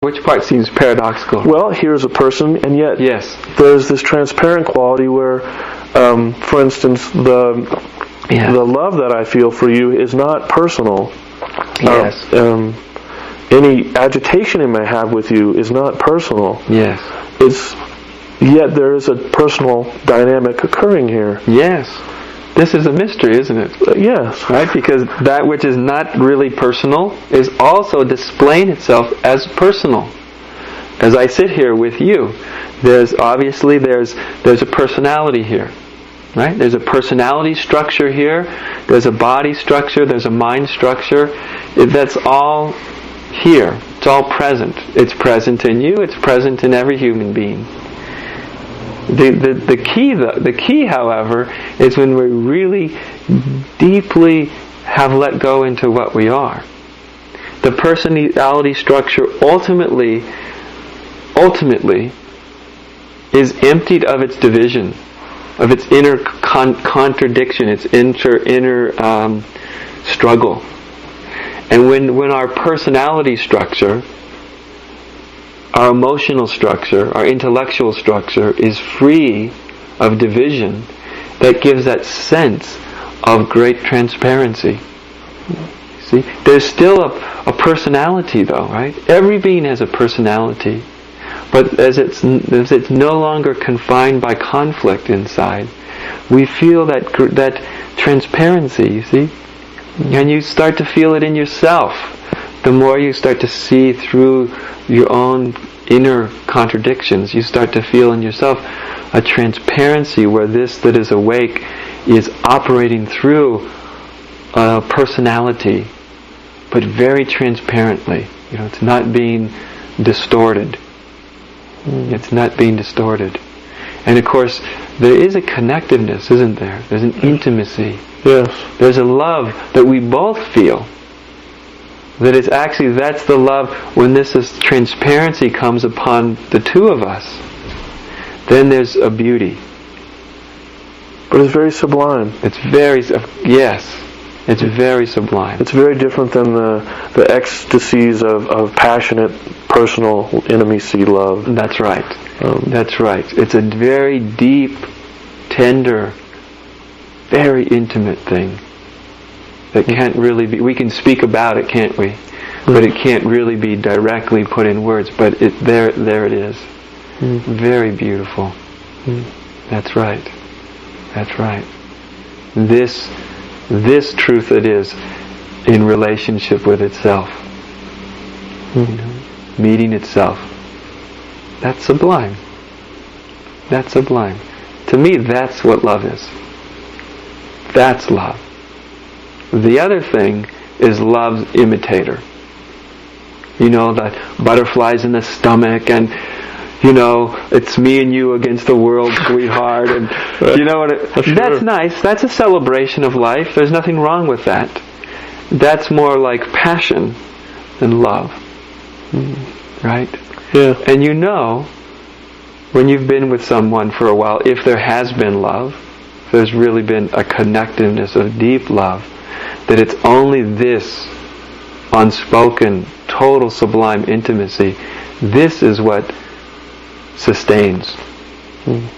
Which part seems paradoxical? Well, here's a person, and yet yes, there's this transparent quality where, for instance, the love that I feel for you is not personal. Yes. Any agitation I may have with you is not personal. Yes. Yet there is a personal dynamic occurring here. Yes. This is a mystery, isn't it? Yes. Right? Because that which is not really personal is also displaying itself as personal. As I sit here with you, there's a personality here. Right? There's a personality structure here. There's a body structure. There's a mind structure. That's all here. It's all present. It's present in you. It's present in every human being. The key, however, is when we really deeply have let go into what we are. The personality structure ultimately is emptied of its division, of its inner contradiction, its inner struggle. And when our personality structure, our emotional structure, our intellectual structure is free of division, that gives that sense of great transparency. See, there's still a personality though, right? Every being has a personality. But as it's no longer confined by conflict inside, we feel that transparency, you see? And you start to feel it in yourself. The more you start to see through your own inner contradictions, you start to feel in yourself a transparency where this that is awake is operating through a personality, but very transparently. It's not being distorted. It's not being distorted. And of course, there is a connectiveness, isn't there? There's an intimacy. Yes. There's a love that we both feel. That's the love when this transparency comes upon the two of us. Then there's a beauty. But it's very sublime. It's very sublime. It's very different than the ecstasies of passionate, personal, intimacy love. That's right. That's right. It's a very deep, tender, very intimate thing that can't really be. We can speak about it, can't we? But it can't really be directly put in words. But there it is. Very beautiful. That's right. That's right. This truth it is in relationship with itself. Meeting itself. That's sublime. That's sublime. To me, that's what love is. That's love. The other thing is love's imitator. The butterflies in the stomach and it's me and you against the world, sweetheart, and that's nice. That's a celebration of life. There's nothing wrong with that. That's more like passion than love. Right? Yeah. And when you've been with someone for a while, if there has been love, there's really been a connectedness of deep love, that it's only this unspoken, total sublime intimacy. This is what sustains.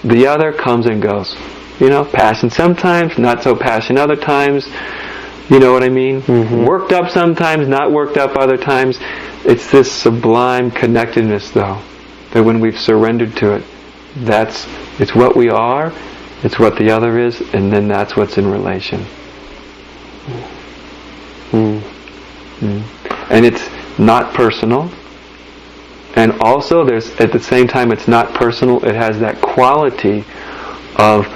The other comes and goes. Passion sometimes, not so passion other times. You know what I mean? Worked up sometimes, not worked up other times. It's this sublime connectedness, though, that when we've surrendered to it, it's what we are, it's what the other is, and then that's what's in relation. And it's not personal. And also, at the same time, it's not personal. It has that quality of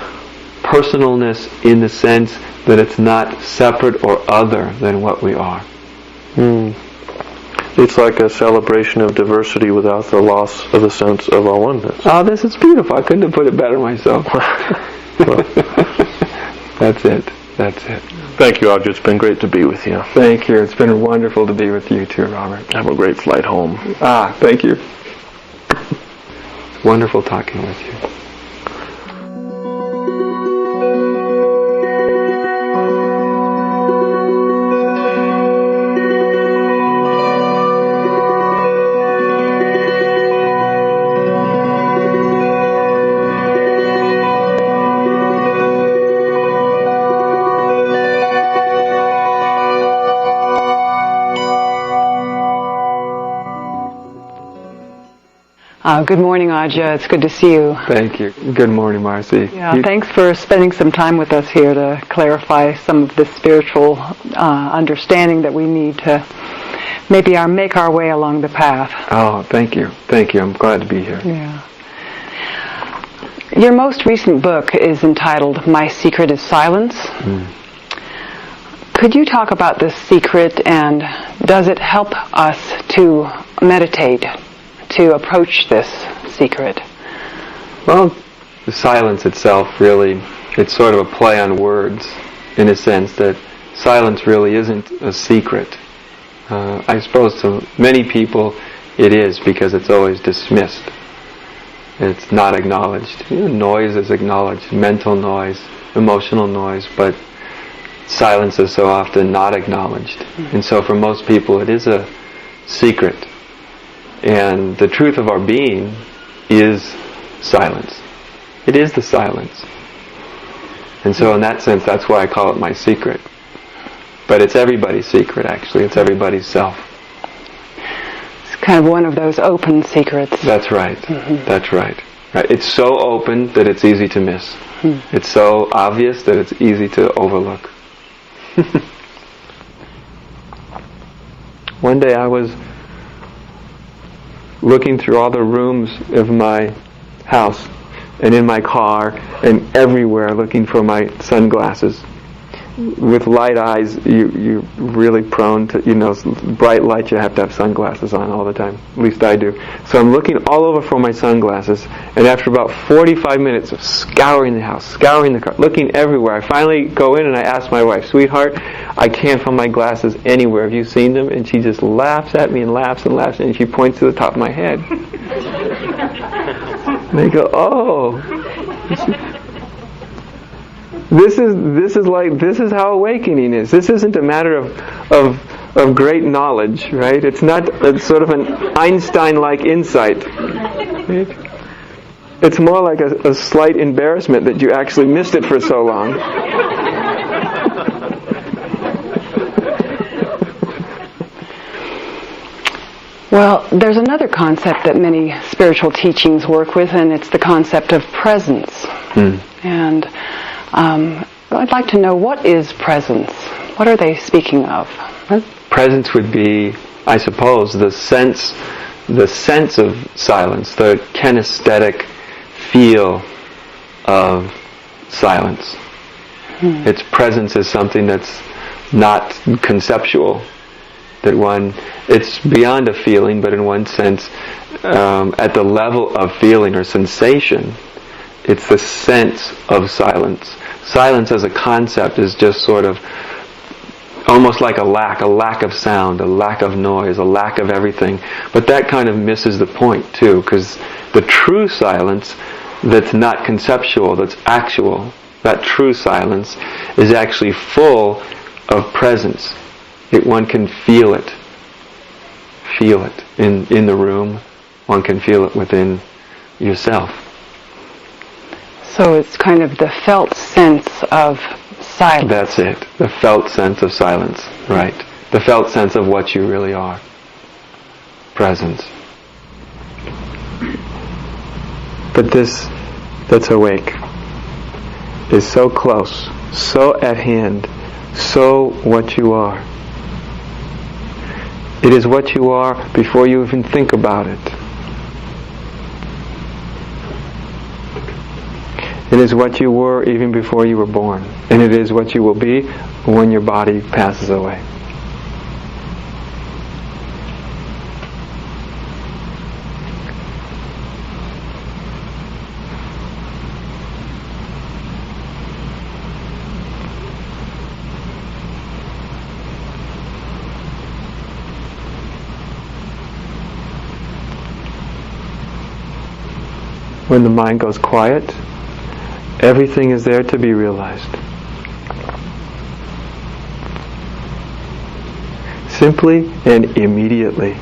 personalness in the sense that it's not separate or other than what we are. It's like a celebration of diversity without the loss of the sense of our oneness. Oh, this is beautiful. I couldn't have put it better myself. That's it. Thank you, Audrey. It's been great to be with you. Thank you. It's been wonderful to be with you too, Robert. Have a great flight home. Thank you. It's wonderful talking with you. Good morning, Adya. It's good to see you. Thank you. Good morning, Marcy. Yeah, thanks for spending some time with us here to clarify some of the spiritual understanding that we need to maybe make our way along the path. Oh, thank you. Thank you. I'm glad to be here. Yeah. Your most recent book is entitled My Secret is Silence. Could you talk about this secret, and does it help us to meditate, to approach this secret? Well, the silence itself really, it's sort of a play on words in a sense that silence really isn't a secret. I suppose to many people it is because it's always dismissed. It's not acknowledged. Noise is acknowledged, mental noise, emotional noise, but silence is so often not acknowledged. And so for most people it is a secret. And the truth of our being is silence. It is the silence. And so in that sense, that's why I call it my secret. But it's everybody's secret, actually. It's everybody's self. It's kind of one of those open secrets. That's right. That's right. It's so open that it's easy to miss. It's so obvious that it's easy to overlook. One day I was looking through all the rooms of my house and in my car and everywhere looking for my sunglasses. With light eyes, you're really prone to, bright light, you have to have sunglasses on all the time. At least I do. So I'm looking all over for my sunglasses, and after about 45 minutes of scouring the house, scouring the car, looking everywhere, I finally go in and I ask my wife, "Sweetheart, I can't find my glasses anywhere. Have you seen them?" And she just laughs at me and laughs and laughs, and she points to the top of my head. And I go, "Oh. This is how awakening is. This isn't a matter of great knowledge, right? It's not sort of an Einstein-like insight. Right? It's more like a slight embarrassment that you actually missed it for so long." Well, there's another concept that many spiritual teachings work with, and it's the concept of presence. And I'd like to know, what is presence? What are they speaking of? Presence would be, I suppose, the sense of silence, the kinesthetic feel of silence. Its presence is something that's not conceptual. It's beyond a feeling, but in one sense, at the level of feeling or sensation, it's the sense of silence. Silence as a concept is just sort of almost like a lack of sound, a lack of noise, a lack of everything. But that kind of misses the point too, because the true silence that's not conceptual, that's actual, that true silence is actually full of presence. One can feel it in the room. One can feel it within yourself. So it's kind of the felt sense of silence. That's it. The felt sense of silence, right. The felt sense of what you really are. Presence. But this that's awake is so close, so at hand, so what you are. It is what you are before you even think about it. It is what you were even before you were born. And it is what you will be when your body passes away. When the mind goes quiet, everything is there to be realized. Simply and immediately.